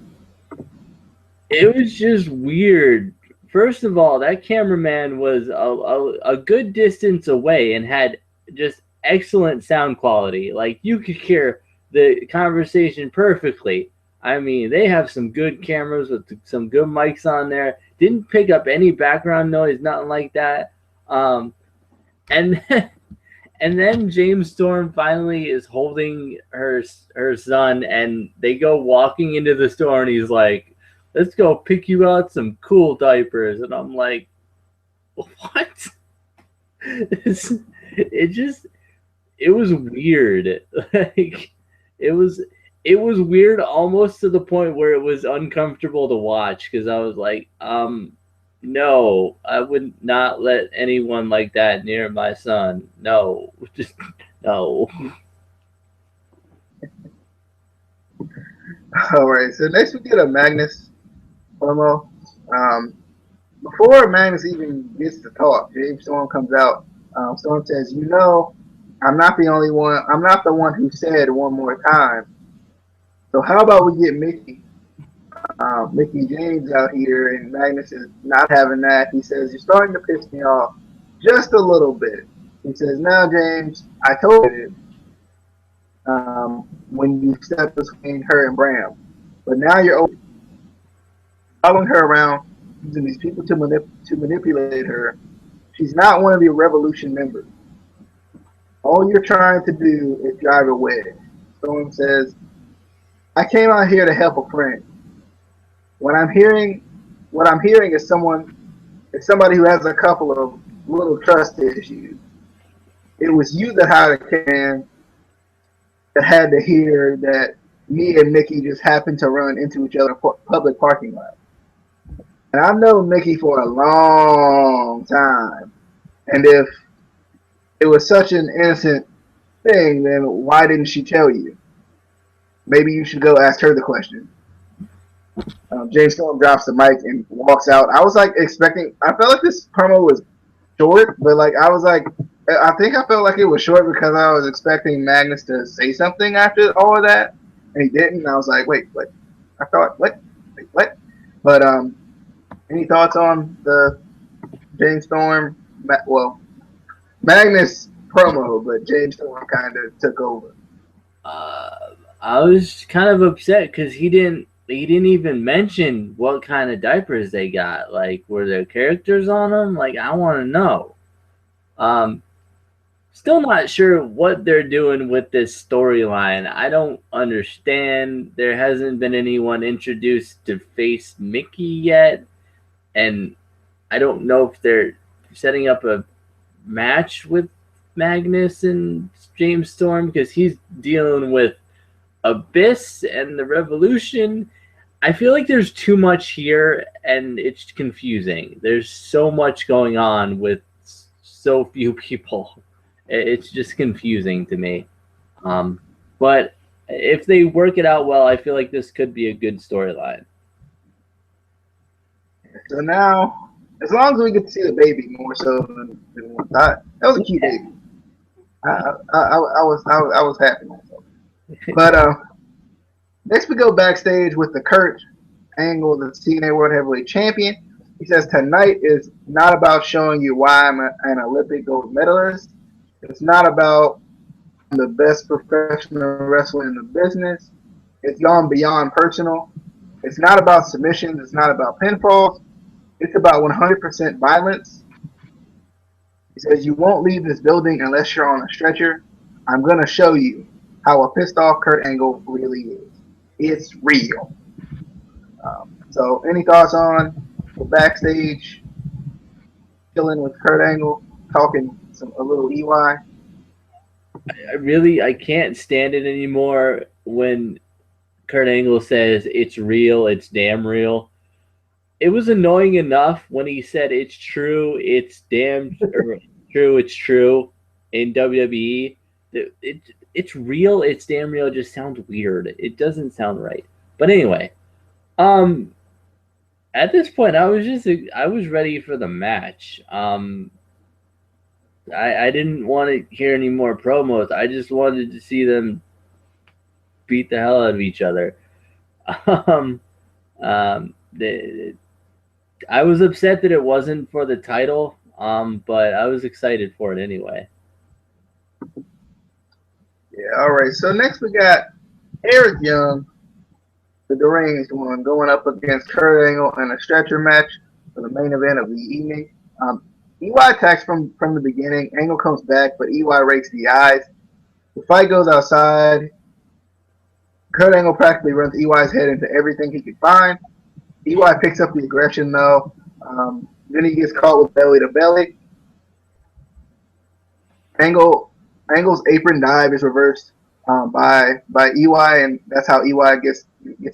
It was just weird. First of all, that cameraman was a good distance away and had just excellent sound quality. Like, you could hear the conversation perfectly. I mean, they have some good cameras with some good mics on there. Didn't pick up any background noise, nothing like that. And and then James Storm finally is holding her son, and they go walking into the store, and he's like, "Let's go pick you out some cool diapers." And I'm like, "What?" It just it was weird. Like, it was it was weird almost to the point where it was uncomfortable to watch, because I was like, no, I would not let anyone like that near my son. No, just no. All right. So next we get a Magnus promo. Um, Before Magnus even gets to talk, James Storm comes out. Storm says, I'm not the only one. I'm not the one who said one more time. So how about we get Mickey James out here, and Magnus is not having that. He says, you're starting to piss me off just a little bit. He says, now, James, I told you when you stepped between her and Bram. But now you're following her around, using these people to manipulate her. She's not one of your Revolution members. All you're trying to do is drive a wedge. Storm says, I came out here to help a friend. What I'm hearing, what I'm hearing is somebody who has a couple of little trust issues. It was you that hired a can that had to hear that me and Mickey just happened to run into each other in a public parking lot. And I've known Mickey for a long time. And if it was such an innocent thing, then why didn't she tell you? Maybe you should go ask her the question. James Storm drops the mic and walks out. I was like expecting. I felt like this promo was short, but like I was like, I think I felt like it was short because I was expecting Magnus to say something after all of that, and he didn't. And I was like, wait, what? I thought what? Wait, what? But any thoughts on the James Storm? Well, Magnus promo, but James Storm kind of took over. I was kind of upset because he didn't even mention what kind of diapers they got. Like, were there characters on them? Like, I want to know. Um, Still not sure what they're doing with this storyline. I don't understand. There hasn't been anyone introduced to face Mickey yet, and I don't know if they're setting up a match with Magnus and James Storm, because he's dealing with Abyss and the Revolution. I feel like there's too much here, and it's confusing. There's so much going on with so few people. It's just confusing to me. But if they work it out well, I feel like this could be a good storyline. So now, as long as we get to see the baby more so than one thought, that was a cute baby. I was happy myself. But next we go backstage with the Kurt Angle, the TNA World Heavyweight Champion. He says tonight is not about showing you why I'm an Olympic gold medalist. It's not about the best professional wrestler in the business. It's gone beyond personal. It's not about submissions. It's not about pinfalls. It's about 100% violence. He says, you won't leave this building unless you're on a stretcher. I'm going to show you how a pissed off Kurt Angle really is. It's real. So, any thoughts on the backstage chilling with Kurt Angle, talking a little EY? I can't stand it anymore when Kurt Angle says it's real, it's damn real. It was annoying enough when he said it's true, it's damn true, it's true in WWE. It's real, it's damn real. It just sounds weird. It doesn't sound right. But anyway, Um, at this point, I was ready for the match. I didn't want to hear any more promos. I just wanted to see them beat the hell out of each other. Um, I was upset that it wasn't for the title, but I was excited for it anyway. Yeah, all right. So next we got Eric Young, the deranged one, going up against Kurt Angle in a stretcher match for the main event of the evening. EY attacks from the beginning. Angle comes back, but EY rakes the eyes. The fight goes outside. Kurt Angle practically runs EY's head into everything he could find. EY picks up the aggression though. Then he gets caught with belly to belly. Angle Angle's apron dive is reversed by EY, and that's how EY gets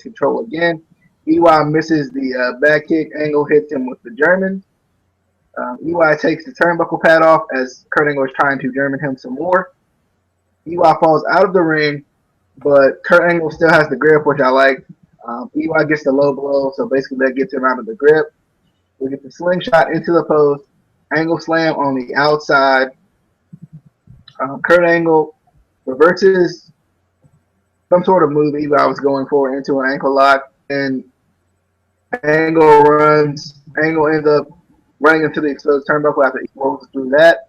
control again. EY misses the back kick. Angle hits him with the German. EY takes the turnbuckle pad off as Kurt Angle is trying to German him some more. EY falls out of the ring, but Kurt Angle still has the grip, which I like. EY gets the low blow, so basically that gets him out of the grip. We get the slingshot into the post. Angle slam on the outside. Kurt Angle reverses some sort of move Eli was going for into an ankle lock, and Angle ends up running into the exposed turnbuckle after he rolls through that.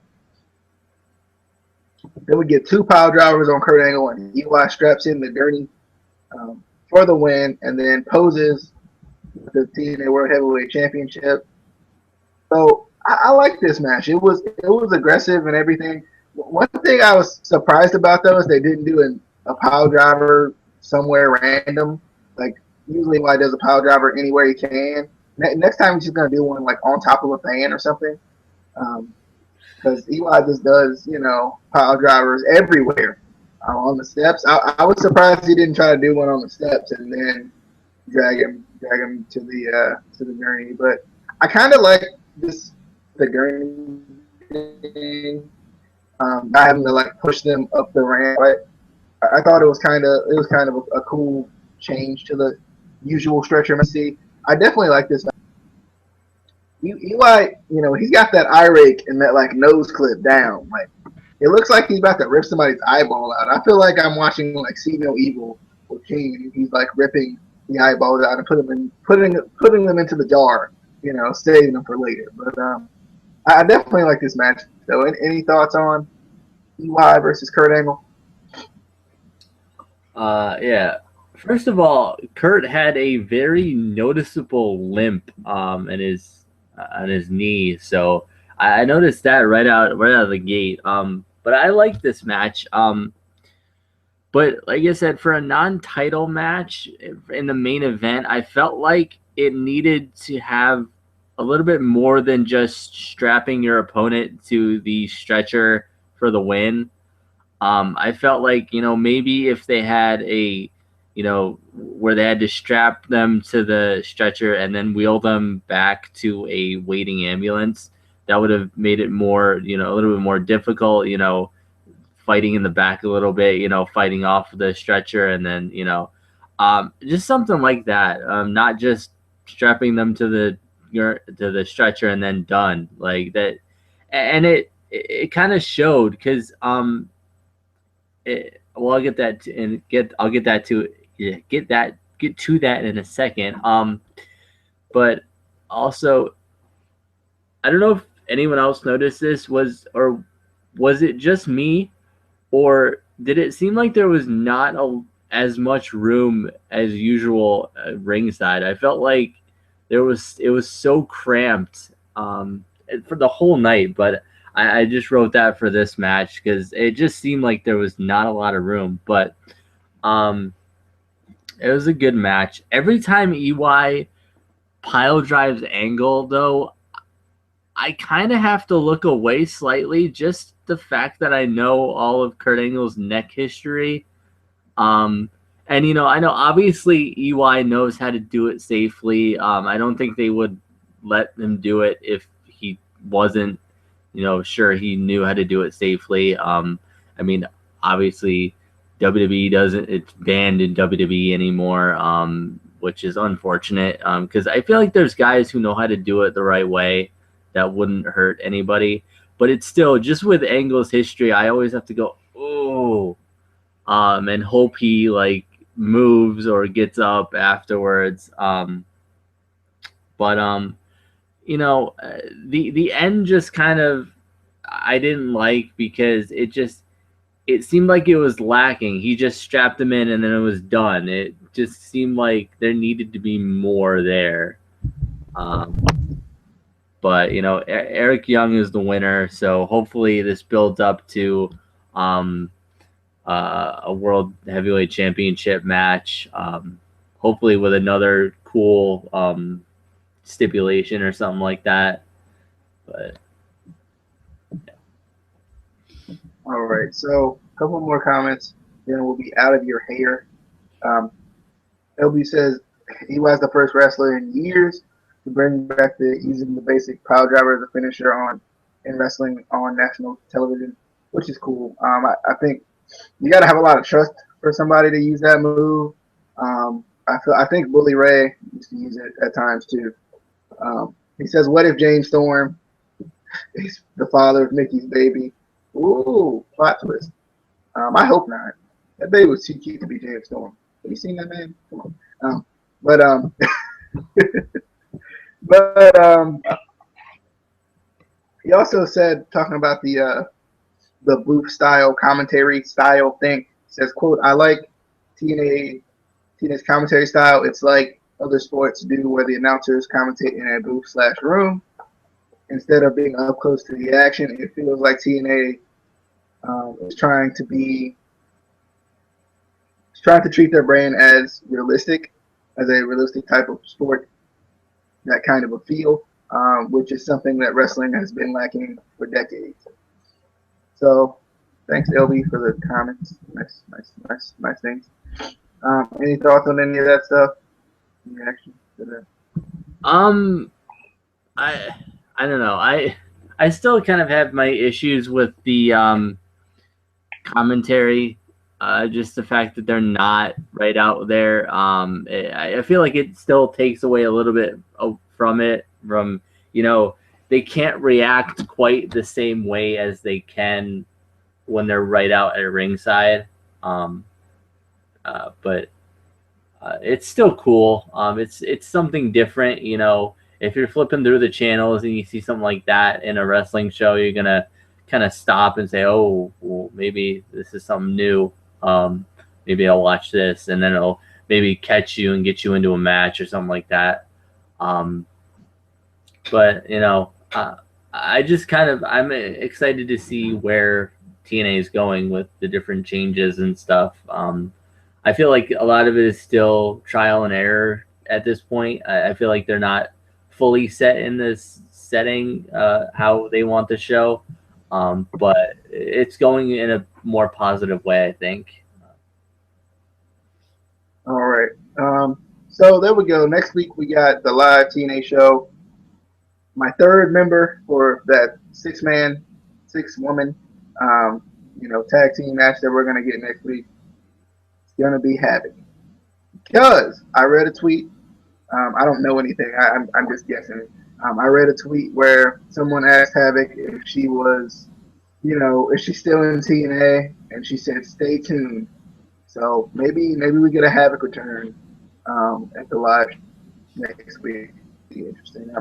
Then we get two pile drivers on Kurt Angle, and Eli straps in the gurney for the win, and then poses the TNA World Heavyweight Championship. So I like this match. It was aggressive and everything. One thing I was surprised about though is they didn't do a pile driver somewhere random. Like usually, why does a pile driver anywhere he can. Next time he's just gonna do one like on top of a fan or something. Because Eli just does pile drivers everywhere on the steps. I was surprised he didn't try to do one on the steps and then drag him to the journey. But I kind of like this the gurney thing. Not having to like push them up the ramp. Right? I thought it was kind of a cool change to the usual stretcher. See, I definitely like this. Eli, he's got that eye rake and that like nose clip down. Like it looks like he's about to rip somebody's eyeball out. I feel like I'm watching like See No Evil with King. He's like ripping the eyeballs out and putting them into the jar. Saving them for later. But I definitely like this match. So, any thoughts on EY versus Kurt Angle? Yeah. First of all, Kurt had a very noticeable limp in his on his knee, so I noticed that right out of the gate. But I like this match. But like I said, for a non-title match in the main event, I felt like it needed to have a little bit more than just strapping your opponent to the stretcher for the win. I felt like maybe if they had where they had to strap them to the stretcher and then wheel them back to a waiting ambulance, that would have made it more a little bit more difficult. Fighting in the back a little bit, fighting off the stretcher, and then just something like that. Not just strapping them to the stretcher and then done like that, and it kind of showed because well, I'll get that to, and get I'll get that to yeah, get to that in a second. But also, I don't know if anyone else noticed this was it just me, or did it seem like there was not as much room as usual ringside? I felt like it was so cramped for the whole night, but I just wrote that for this match because it just seemed like there was not a lot of room. But um, it was a good match. Every time EY pile drives Angle, though, I kind of have to look away slightly. Just the fact that I know all of Kurt Angle's neck history. Um, and I know obviously EY knows how to do it safely. I don't think they would let him do it if he wasn't, sure he knew how to do it safely. I mean, obviously WWE doesn't. It's banned in WWE anymore. which is unfortunate because I feel like there's guys who know how to do it the right way that wouldn't hurt anybody. But it's still just with Angle's history, I always have to go, oh, and hope he like moves or gets up afterwards. But the end just kind of I didn't like because it seemed like it was lacking. He just strapped him in and then it was done. It just seemed like there needed to be more there. But Eric Young is the winner, so hopefully this builds up to um, a World Heavyweight Championship match. Hopefully with another cool stipulation or something like that. But All right, so a couple more comments, then we'll be out of your hair. LB says he was the first wrestler in years to bring back using the basic pile driver as a finisher in wrestling on national television, which is cool. I think you got to have a lot of trust for somebody to use that move. I think Bully Ray used to use it at times too. He says, "What if James Storm is the father of Mickey's baby?" Ooh, plot twist. I hope not. That baby was too cute to be James Storm. Have you seen that man? Come on. But but he also said, talking about the booth style commentary style thing, says, "quote I like TNA's commentary style. It's like other sports do, where the announcers commentate in a booth/room instead of being up close to the action. It feels like TNA is trying to treat their brand as a realistic type of sport, that kind of a feel, which is something that wrestling has been lacking for decades." So, thanks LB for the comments. Nice things. Any thoughts on any of that stuff? Reaction to that? I don't know. I still kind of have my issues with the commentary. Just the fact that they're not right out there. I feel like it still takes away a little bit from it. They can't react quite the same way as they can when they're right out at ringside. But it's still cool. It's something different. If you're flipping through the channels and you see something like that in a wrestling show, you're gonna kind of stop and say, "Oh, well, maybe this is something new. Maybe I'll watch this," and then it'll maybe catch you and get you into a match or something like that. But I'm excited to see where TNA is going with the different changes and stuff. I feel like a lot of it is still trial and error at this point. I feel like they're not fully set in this setting how they want the show, but it's going in a more positive way, I think. All right. So there we go. Next week we got the live TNA show. My third member for that six woman, tag team match that we're gonna get next week. It's gonna be Havoc. Because I read a tweet. I don't know anything. I'm just guessing. I read a tweet where someone asked Havoc if she was, if she's still in TNA, and she said, "Stay tuned." So maybe we get a Havoc return at the live next week. Be interesting.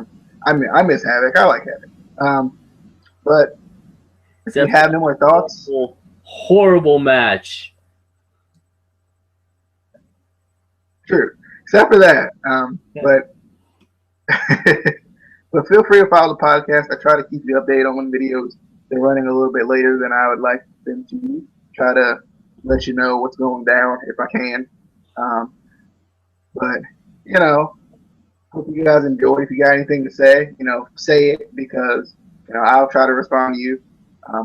I miss Havoc. I like Havoc. But if you have no more thoughts, horrible match. True, except for that. But but feel free to follow the podcast. I try to keep you updated on when videos. They're running a little bit later than I would like them to. Try to let you know what's going down if I can. But hope you guys enjoy. If you got anything to say, say it, because I'll try to respond to you.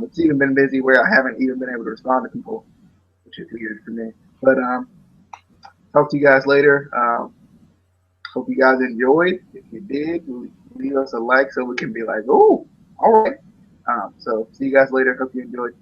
It's even been busy where I haven't even been able to respond to people, which is weird for me. But talk to you guys later. Hope you guys enjoyed. If you did, leave us a like so we can be like, "Oh, all right." So see you guys later. Hope you enjoyed.